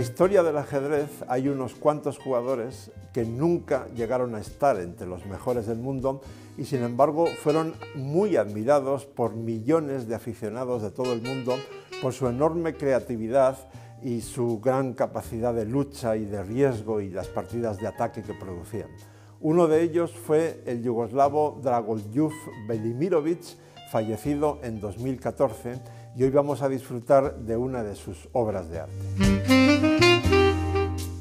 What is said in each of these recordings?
historia del ajedrez hay unos cuantos jugadores que nunca llegaron a estar entre los mejores del mundo y sin embargo fueron muy admirados por millones de aficionados de todo el mundo por su enorme creatividad y su gran capacidad de lucha y de riesgo y las partidas de ataque que producían. Uno de ellos fue el yugoslavo Dragoljub Velimirovic, fallecido en 2014, y hoy vamos a disfrutar de una de sus obras de arte.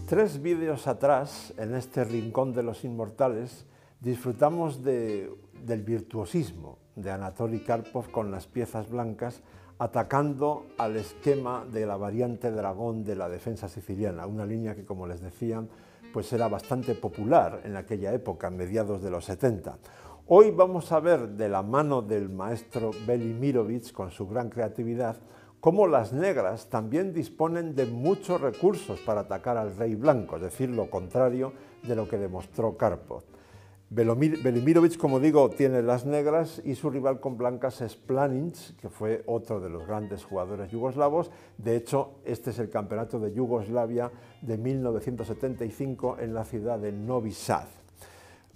3 vídeos atrás, en este rincón de los inmortales, disfrutamos del virtuosismo de Anatoly Karpov con las piezas blancas, atacando al esquema de la variante dragón de la defensa siciliana, una línea que, como les decía, pues era bastante popular en aquella época, en mediados de los 70. Hoy vamos a ver, de la mano del maestro Velimirovic, con su gran creatividad, cómo las negras también disponen de muchos recursos para atacar al rey blanco, es decir, lo contrario de lo que demostró Karpov. Velimirovic, como digo, tiene las negras y su rival con blancas es Planinc, que fue otro de los grandes jugadores yugoslavos. De hecho, este es el campeonato de Yugoslavia de 1975 en la ciudad de Novi Sad.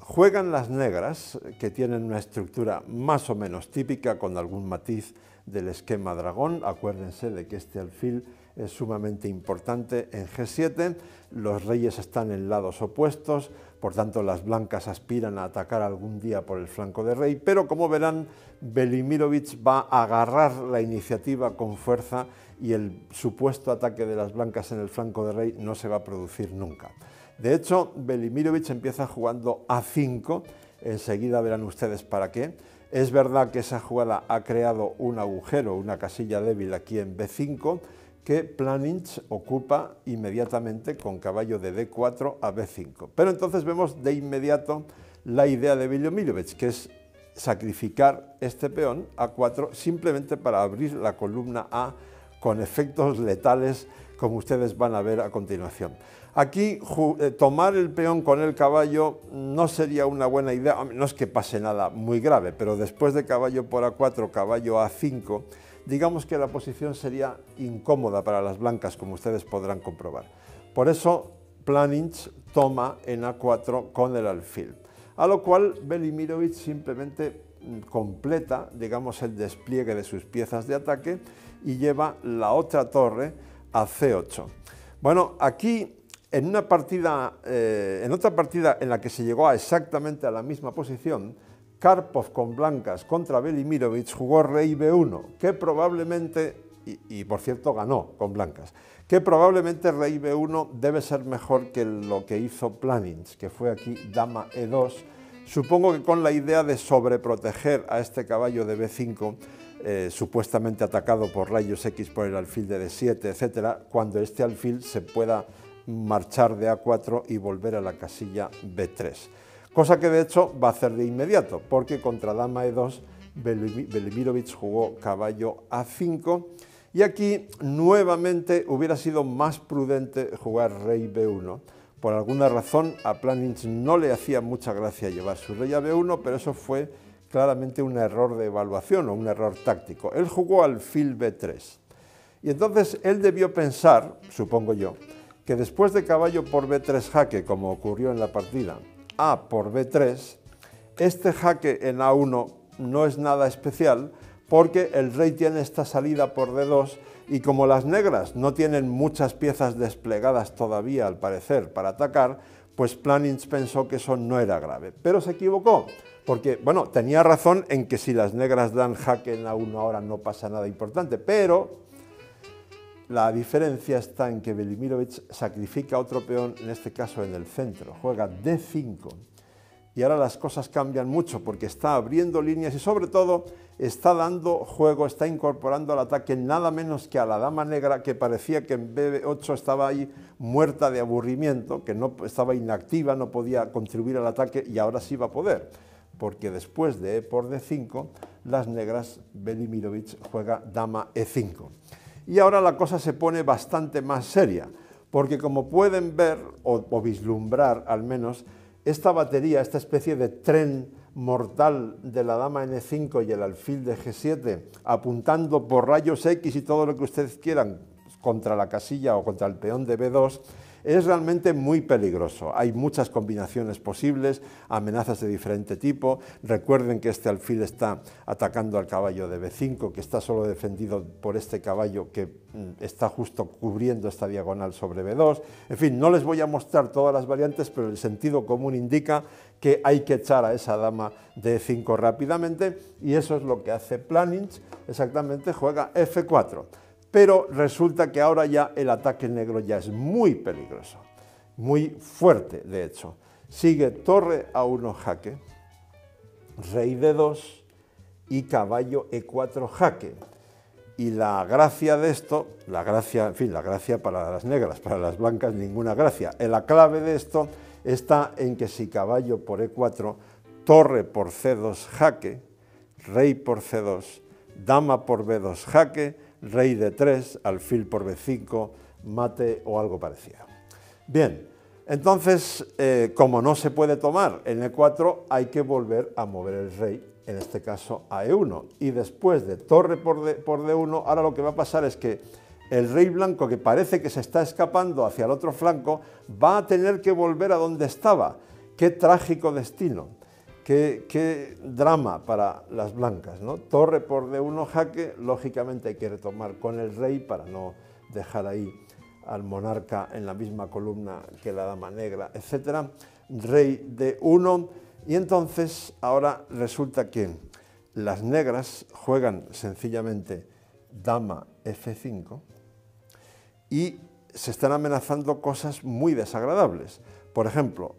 Juegan las negras, que tienen una estructura más o menos típica, con algún matiz del esquema dragón. Acuérdense de que este alfil es sumamente importante en G7, los reyes están en lados opuestos, por tanto las blancas aspiran a atacar algún día por el flanco de rey, pero como verán, Velimirovic va a agarrar la iniciativa con fuerza y el supuesto ataque de las blancas en el flanco de rey no se va a producir nunca. De hecho, Velimirovic empieza jugando A5, enseguida verán ustedes para qué. Es verdad que esa jugada ha creado un agujero, una casilla débil aquí en B5, que Planinc ocupa inmediatamente con caballo de D4 a B5. Pero entonces vemos de inmediato la idea de Velimirovic, que es sacrificar este peón A4 simplemente para abrir la columna A con efectos letales, como ustedes van a ver a continuación. Aquí tomar el peón con el caballo no sería una buena idea, no es que pase nada muy grave, pero después de caballo por A4, caballo A5, digamos que la posición sería incómoda para las blancas, como ustedes podrán comprobar. Por eso Planinc toma en A4 con el alfil, a lo cual Velimirovic simplemente completa, digamos, el despliegue de sus piezas de ataque y lleva la otra torre a C8. Bueno, aquí en otra partida en la que se llegó exactamente a la misma posición, Karpov con blancas contra Velimirovic jugó rey B1, que probablemente, y por cierto ganó con blancas, que probablemente rey B1 debe ser mejor que lo que hizo Planinc, que fue aquí dama E2, supongo que con la idea de sobreproteger a este caballo de B5, supuestamente atacado por rayos X por el alfil de D7, etcétera, cuando este alfil se pueda marchar de A4 y volver a la casilla B3. Cosa que de hecho va a hacer de inmediato, porque contra dama E2 Velimirovic jugó caballo A5 y aquí nuevamente hubiera sido más prudente jugar rey B1. Por alguna razón a Planinc no le hacía mucha gracia llevar su rey a B1, pero eso fue claramente un error de evaluación o un error táctico. Él jugó alfil B3 y entonces él debió pensar, supongo yo, que después de caballo por B3 jaque, como ocurrió en la partida, A por B3, este jaque en A1 no es nada especial porque el rey tiene esta salida por D2 y como las negras no tienen muchas piezas desplegadas todavía, al parecer, para atacar, pues Planinc pensó que eso no era grave. Pero se equivocó, porque, bueno, tenía razón en que si las negras dan jaque en A1 ahora no pasa nada importante, pero la diferencia está en que Velimirovic sacrifica otro peón, en este caso en el centro, juega D5 y ahora las cosas cambian mucho porque está abriendo líneas y sobre todo está dando juego, está incorporando al ataque nada menos que a la dama negra, que parecía que en B8 estaba ahí muerta de aburrimiento, que no estaba inactiva, no podía contribuir al ataque y ahora sí va a poder, porque después de E por D5 las negras, Velimirovic juega dama E5. Y ahora la cosa se pone bastante más seria, porque como pueden ver, o vislumbrar al menos, esta batería, esta especie de tren mortal de la dama N5 y el alfil de G7, apuntando por rayos X y todo lo que ustedes quieran contra la casilla o contra el peón de B2 es realmente muy peligroso. Hay muchas combinaciones posibles, amenazas de diferente tipo. Recuerden que este alfil está atacando al caballo de B5, que está solo defendido por este caballo que está justo cubriendo esta diagonal sobre B2. En fin, no les voy a mostrar todas las variantes, pero el sentido común indica que hay que echar a esa dama de E5 rápidamente, y eso es lo que hace Planins. Exactamente, juega F4. Pero resulta que ahora ya el ataque negro ya es muy peligroso, muy fuerte de hecho. Sigue torre A1 jaque, rey D2 y caballo E4 jaque. Y la gracia de esto, la gracia para las negras, para las blancas ninguna gracia. La clave de esto está en que si caballo por E4, torre por C2 jaque, rey por C2, dama por B2 jaque, rey de 3, alfil por B5, mate o algo parecido. Bien, entonces, como no se puede tomar en E4, hay que volver a mover el rey, en este caso a E1. Y después de torre por D1, ahora lo que va a pasar es que el rey blanco, que parece que se está escapando hacia el otro flanco, va a tener que volver a donde estaba. ¡Qué trágico destino! Qué drama para las blancas, ¿no? Torre por D1 jaque, lógicamente hay que retomar con el rey para no dejar ahí al monarca en la misma columna que la dama negra, etc. Rey D1, y entonces ahora resulta que las negras juegan sencillamente dama F5 y se están amenazando cosas muy desagradables. Por ejemplo,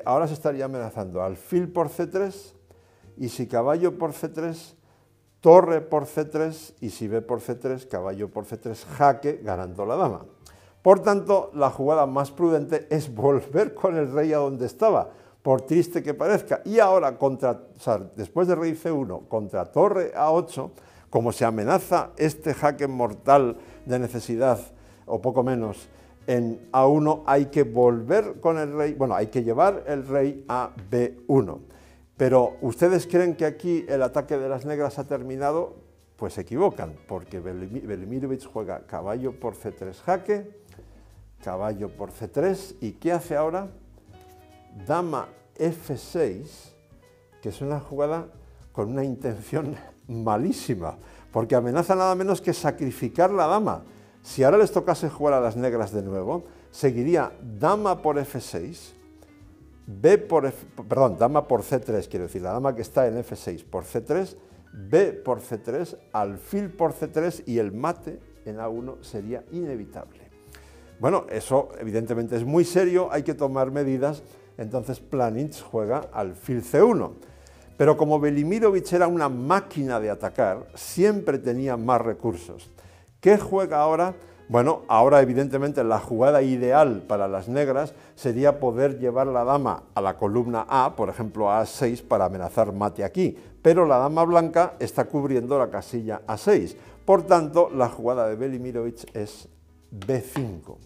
ahora se estaría amenazando alfil por C3, y si caballo por C3, torre por C3, y si B por C3, caballo por C3, jaque, ganando la dama. Por tanto, la jugada más prudente es volver con el rey a donde estaba, por triste que parezca. Y ahora, después de rey C1 contra torre A8, como se amenaza este jaque mortal de necesidad, o poco menos, en A1, hay que volver con el rey, bueno, hay que llevar el rey a B1. Pero, ¿ustedes creen que aquí el ataque de las negras ha terminado? Pues se equivocan, porque Velimirovich juega caballo por C3 jaque, caballo por C3, ¿y qué hace ahora? Dama F6, que es una jugada con una intención malísima, porque amenaza nada menos que sacrificar la dama. Si ahora les tocase jugar a las negras de nuevo, seguiría dama por F6, dama por C3, quiero decir, la dama que está en F6 por C3, B por C3, alfil por C3, y el mate en A1 sería inevitable. Bueno, eso evidentemente es muy serio, hay que tomar medidas. Entonces Planins juega alfil C1. Pero como Velimirovich era una máquina de atacar, siempre tenía más recursos. ¿Qué juega ahora? Bueno, ahora evidentemente la jugada ideal para las negras sería poder llevar la dama a la columna A, por ejemplo a A6, para amenazar mate aquí, pero la dama blanca está cubriendo la casilla A6. Por tanto, la jugada de Velimirovich es B5.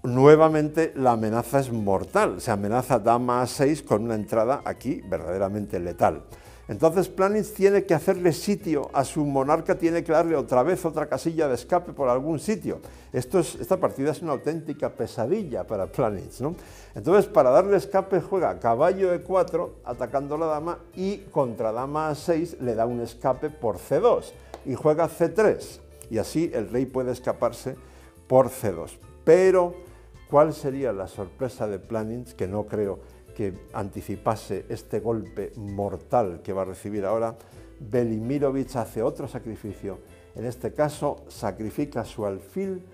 Nuevamente la amenaza es mortal, se amenaza dama A6 con una entrada aquí verdaderamente letal. Entonces Planins tiene que hacerle sitio a su monarca, tiene que darle otra vez otra casilla de escape por algún sitio. Esta partida es una auténtica pesadilla para Planins, ¿no? Entonces, para darle escape juega caballo E4 atacando la dama, y contra dama A6 le da un escape por C2 y juega C3, y así el rey puede escaparse por C2. Pero, ¿cuál sería la sorpresa de Planins? Que no creo que anticipase este golpe mortal que va a recibir ahora. Velimirovich hace otro sacrificio, en este caso sacrifica su alfil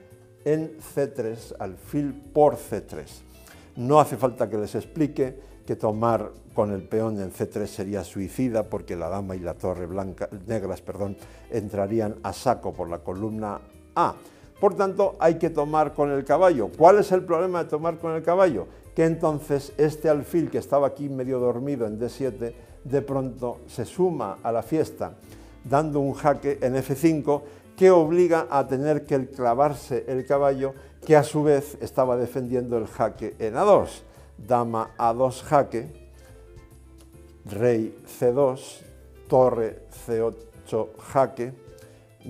en C3, alfil por C3. No hace falta que les explique que tomar con el peón en C3 sería suicida, porque la dama y la torre negras entrarían a saco por la columna A. Por tanto, hay que tomar con el caballo. ¿Cuál es el problema de tomar con el caballo? Que entonces este alfil que estaba aquí medio dormido en D7, de pronto se suma a la fiesta, dando un jaque en F5 que obliga a tener que clavarse el caballo, que a su vez estaba defendiendo el jaque en A2. Dama A2 jaque, rey C2, torre C8 jaque,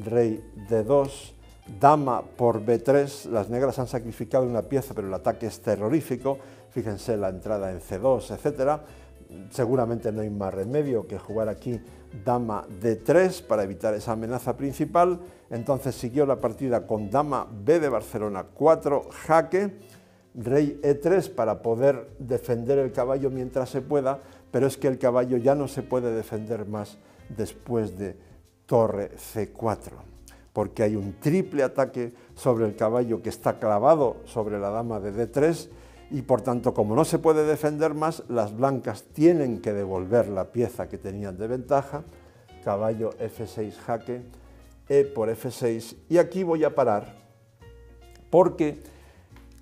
rey D2, dama por b3, las negras han sacrificado una pieza, pero el ataque es terrorífico, fíjense la entrada en c2, etc. Seguramente no hay más remedio que jugar aquí dama d3 para evitar esa amenaza principal. Entonces siguió la partida con dama b de Barcelona, 4 jaque, rey e3 para poder defender el caballo mientras se pueda, pero es que el caballo ya no se puede defender más después de torre c4, porque hay un triple ataque sobre el caballo que está clavado sobre la dama de d3 y por tanto, como no se puede defender más, las blancas tienen que devolver la pieza que tenían de ventaja, caballo f6 jaque, e por f6, y aquí voy a parar porque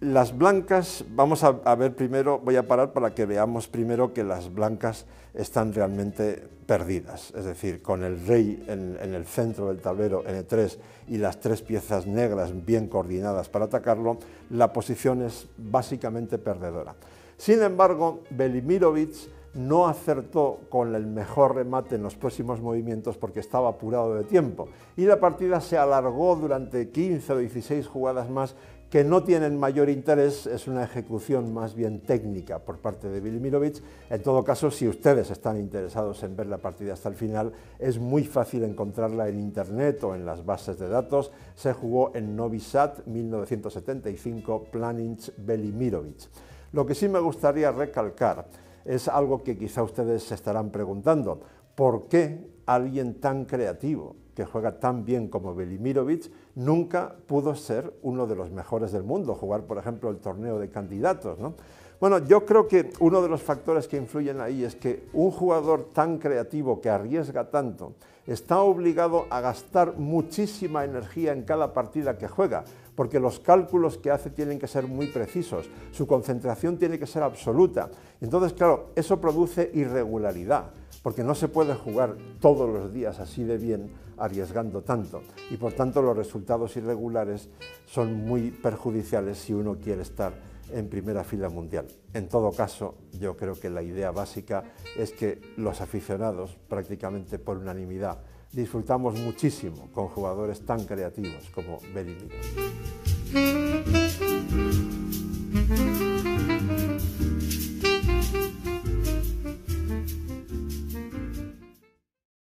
las blancas, vamos a ver primero, voy a parar para que veamos primero que las blancas están realmente perdidas, es decir, con el rey en el centro del tablero en e3 y las tres piezas negras bien coordinadas para atacarlo, la posición es básicamente perdedora. Sin embargo, Velimirovic no acertó con el mejor remate en los próximos movimientos porque estaba apurado de tiempo y la partida se alargó durante 15 o 16 jugadas más que no tienen mayor interés, es una ejecución más bien técnica por parte de Velimirovic. En todo caso, si ustedes están interesados en ver la partida hasta el final, es muy fácil encontrarla en internet o en las bases de datos. Se jugó en Novi Sad 1975, Planinc Velimirovic. Lo que sí me gustaría recalcar es algo que quizá ustedes se estarán preguntando: ¿por qué alguien tan creativo, que juega tan bien como Velimirovic, nunca pudo ser uno de los mejores del mundo, jugar por ejemplo el torneo de candidatos, ¿no? Bueno, yo creo que uno de los factores que influyen ahí es que un jugador tan creativo que arriesga tanto está obligado a gastar muchísima energía en cada partida que juega, porque los cálculos que hace tienen que ser muy precisos, su concentración tiene que ser absoluta. Entonces, claro, eso produce irregularidad, porque no se puede jugar todos los días así de bien arriesgando tanto, y por tanto los resultados irregulares son muy perjudiciales si uno quiere estar en primera fila mundial. En todo caso, yo creo que la idea básica es que los aficionados, prácticamente por unanimidad, disfrutamos muchísimo con jugadores tan creativos como Velimirovic.